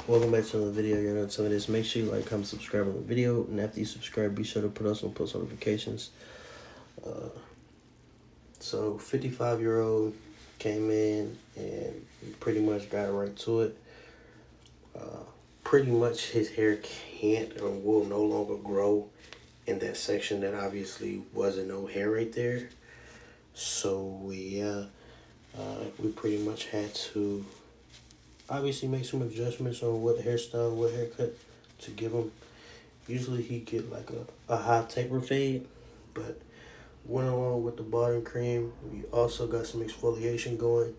Welcome back to another video. You're not some of this. Make sure you like, comment, subscribe on the video, and after you subscribe, be sure to put us on post notifications. So 55-year-old came in and pretty much got right to it. Pretty much his hair can't or will no longer grow in that section that obviously wasn't no hair right there. So we pretty much had to obviously make some adjustments on what hairstyle, what haircut to give him. Usually he get like a high taper fade, but went along with the body cream. We also got some exfoliation going.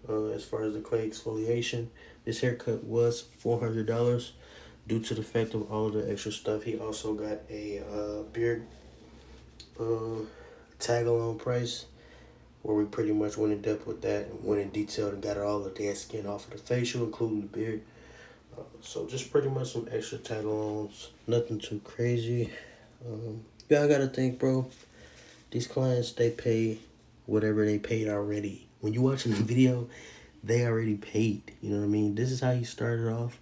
As far as the clay exfoliation, this haircut was $400 due to the fact of all of the extra stuff. He also got a beard tag-along price, where we pretty much went in depth with that and went in detail and got all the dead skin off of the facial, including the beard. So just pretty much some extra tag-alongs, nothing too crazy. Y'all gotta think, bro, these clients, they pay whatever they paid already. When you watching the video, they already paid. You know what I mean? This is how he started off.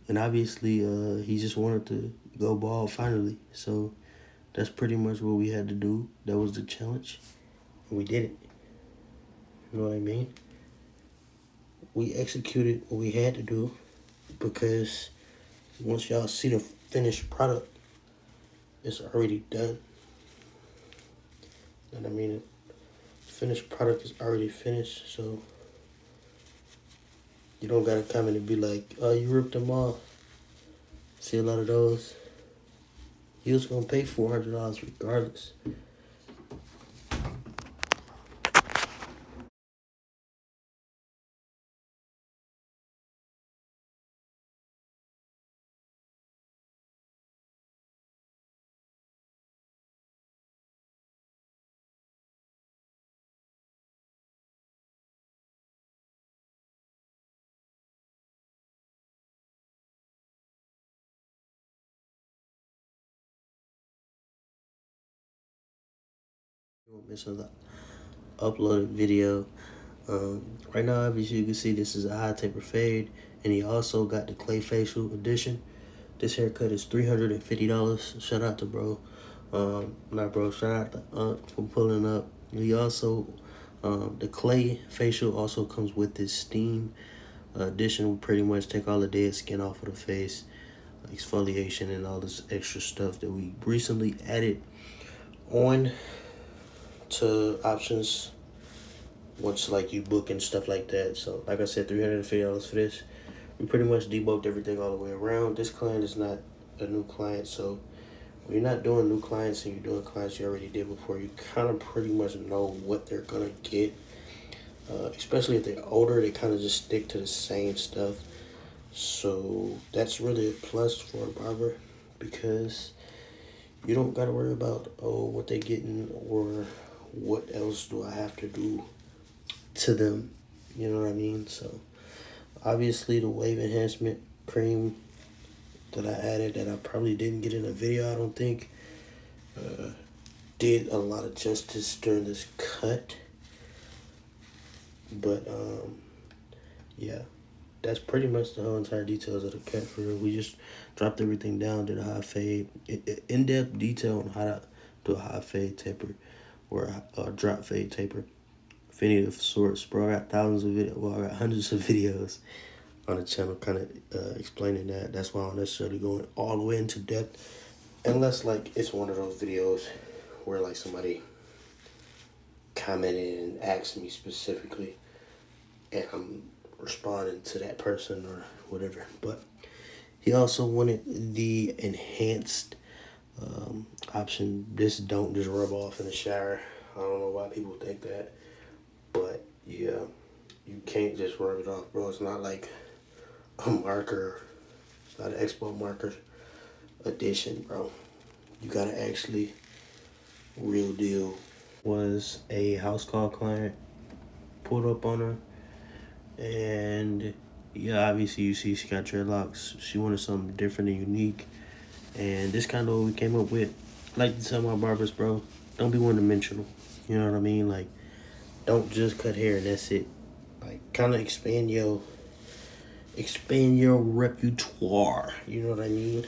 And obviously, he just wanted to go bald finally. So that's pretty much what we had to do. That was the challenge. And we did it. You know what I mean? We executed what we had to do, because once y'all see the finished product, it's already done. And I mean, the finished product is already finished, so you don't gotta come in and be like, oh, you ripped them off. See a lot of those. You was gonna pay $400 regardless. You won't miss another uploaded video. Right now, obviously, you can see this is a high taper fade, and he also got the clay facial edition. This haircut is $350. Shout out to bro. Not bro, shout out to Unc for pulling up. He also, the clay facial also comes with this steam edition. We pretty much take all the dead skin off of the face, exfoliation, and all this extra stuff that we recently added on to options once like you book and stuff like that. So like I said, $350 for this. We pretty much debunked everything all the way around. This client is not a new client, so when you're not doing new clients and you're doing clients you already did before, you kind of pretty much know what they're gonna get. Especially if they're older, they kind of just stick to the same stuff. So that's really a plus for a barber, because you don't gotta worry about, oh, what they getting or what else do I have to do to them. You know what I mean? So obviously the wave enhancement cream that I added, that I probably didn't get in a video, I don't think, did a lot of justice during this cut. But yeah, that's pretty much the whole entire details of the cut for real. We just dropped everything down, did a high fade, in-depth detail on how to do a high fade taper or a drop fade taper. If any of sorts, bro, I got thousands of videos, well, I got hundreds of videos on the channel kind of explaining that. That's why I don't necessarily going all the way into depth, unless like it's one of those videos where like somebody commented and asked me specifically and I'm responding to that person or whatever. But he also wanted the enhanced option. This don't just rub off in the shower. I don't know why people think that, but yeah, you can't just rub it off, bro. It's not like a marker. It's not an expo marker edition, bro. You gotta actually real deal. Was a house call client, pulled up on her, and yeah, obviously you see she got dreadlocks. She wanted something different and unique, and this kind of what we came up with. I like to tell my barbers, bro, don't be one-dimensional. You know what I mean? Like, don't just cut hair and that's it. Like, kind of expand your expand your repertoire. You know what I mean?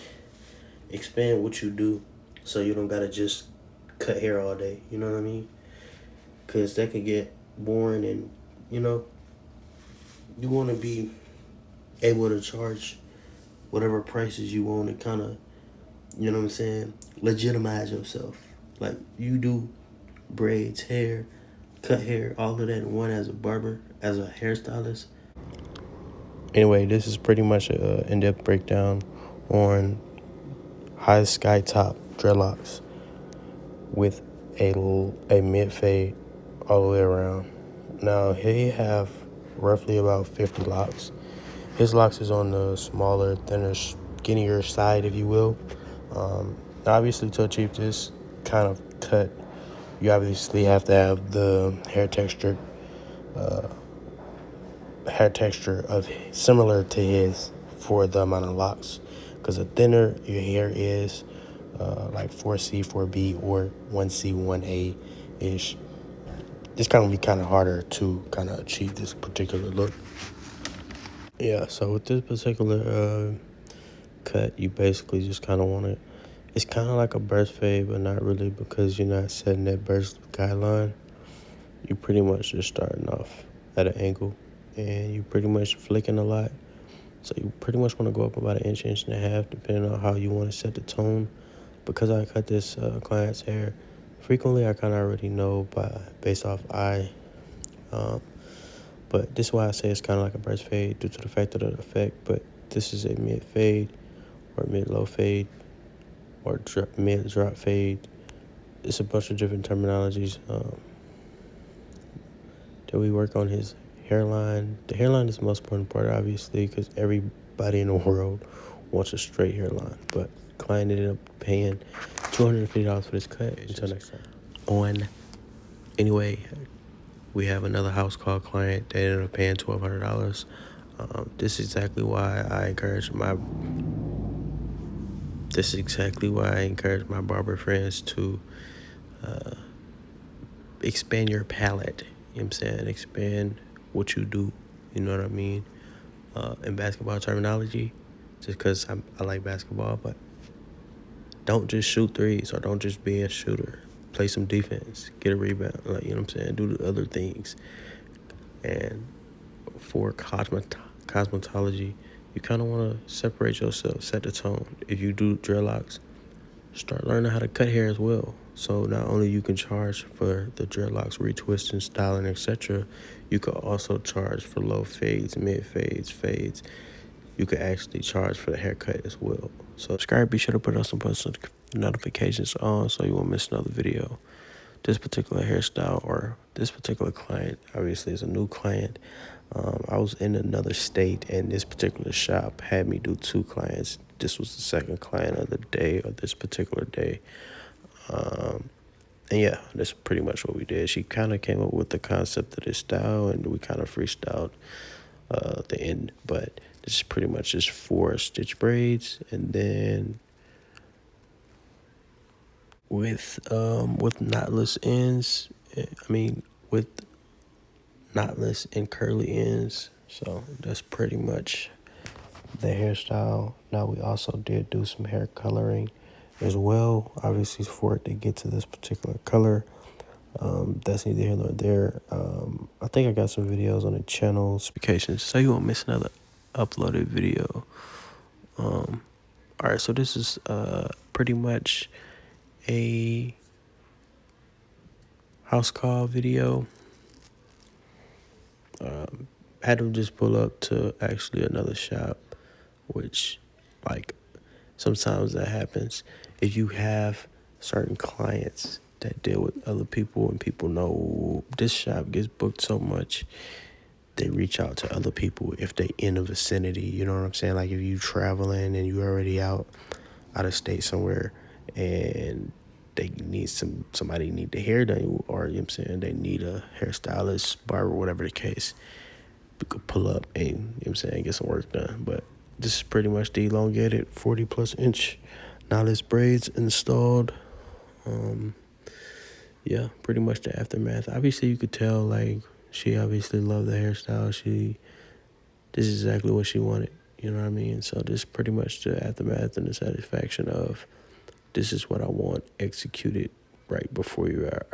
Expand what you do, so you don't gotta just cut hair all day. You know what I mean? Cause that could get boring, and you know you want to be able to charge whatever prices you want, and kind of, you know what I'm saying, legitimize yourself. Like, you do braids, hair, cut hair, all of that in one as a barber, as a hairstylist. Anyway, this is pretty much an in-depth breakdown on high sky top dreadlocks with a mid fade all the way around. Now he have roughly about 50 locks. His locks is on the smaller, thinner, skinnier side, if you will. Obviously, to achieve this kind of cut, you obviously have to have the hair texture of similar to his for the amount of locks. Because the thinner your hair is, like 4C, 4B, or 1C, 1A ish, it's gonna be kind of harder to kind of achieve this particular look. Yeah, so with this particular cut, you basically just kind of want it. It's kind of like a burst fade, but not really, because you're not setting that burst guideline. You pretty much just starting off at an angle, and you pretty much flicking a lot. So you pretty much want to go up about an inch, inch and a half, depending on how you want to set the tone. Because I cut this client's hair frequently, I kind of already know based off eye. But this is why I say it's kind of like a burst fade, due to the fact of the effect. But this is a mid fade, or mid low fade, or mid drop fade. It's a bunch of different terminologies that we work on his hairline. The hairline is the most important part, obviously, because everybody in the world wants a straight hairline. But client ended up paying $250 for this cut. Until next time. Anyway, we have another house call client. They ended up paying $1,200. This is exactly why I encourage my barber friends to expand your palette. You know what I'm saying? Expand what you do. You know what I mean? In basketball terminology, just because I like basketball, but don't just shoot threes, or don't just be a shooter. Play some defense, get a rebound, like, you know what I'm saying? Do the other things. And for cosmetology, you kind of want to separate yourself, set the tone. If you do dreadlocks, start learning how to cut hair as well. So not only you can charge for the dreadlocks, retwisting, styling, etc., you could also charge for low fades, mid fades, fades. You could actually charge for the haircut as well. So subscribe, be sure to put on some post notifications on so you won't miss another video. This particular hairstyle, or this particular client, obviously is a new client. I was in another state, and this particular shop had me do 2 clients. This was the second client of the day, or this particular day. And yeah, that's pretty much what we did. She kind of came up with the concept of this style, and we kind of freestyled the end. But this is pretty much just 4 stitch braids, and then with knotless ends. With knotless and curly ends. So that's pretty much the hairstyle. Now we also did do some hair coloring as well, obviously, for it to get to this particular color. That's neither here nor there. I think I got some videos on the channel specifications, so you won't miss another uploaded video. All right, so this is pretty much a house call video. Had to just pull up to actually another shop, which, like, sometimes that happens. If you have certain clients that deal with other people, and people know this shop gets booked so much, they reach out to other people if they in the vicinity. You know what I'm saying? Like, if you traveling and you already out of state somewhere, and they need somebody need the hair done, or, you know what I'm saying, they need a hairstylist, barber, whatever the case, we could pull up and, you know what I'm saying, get some work done. But this is pretty much the elongated 40 plus inch knotless braids installed. Yeah, pretty much the aftermath. Obviously, you could tell, like, she obviously loved the hairstyle. this is exactly what she wanted. You know what I mean? So this is pretty much the aftermath and the satisfaction of this is what I want executed right before you are